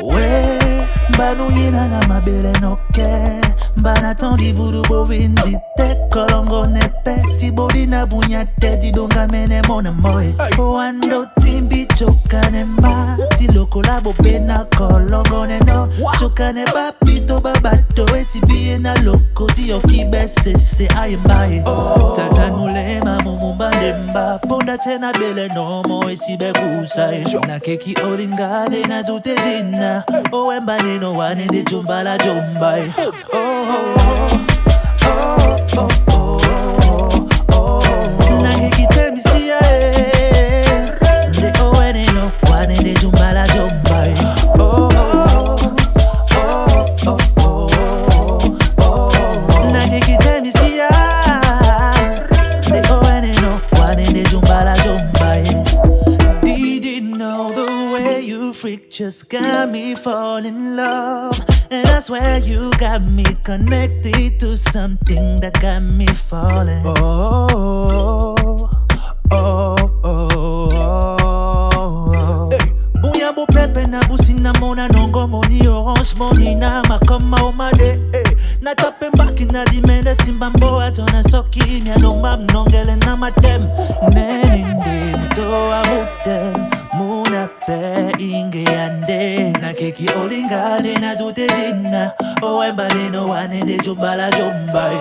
Ouais, banu yina na mabele noke bana tondi buru bovindi te kolongo nepe tibodi na bunya te didonga mene mona moe wando timbi chokane mba tiloko labo bena kolongo neno chokane ba pito babato esibie na loko tiyo kibese se ayembaye tatanule mamumbande mba ponda tena bele nomo esibe kusaye na keki oringane na dute dina owemba neno wane de jumbala jombaye Just got me fall in love, and I swear you got me connected to something that got me falling. Bunya bo pepe na busina mona nongo moni orange moni na makama omade. Na tape mbaki na dimene timbambo atona soki miano mam nongele na matem. Neninde mto amutem. Muna pe inge ande na keki olingane na dute dina owemba neno wane de jumbala jombai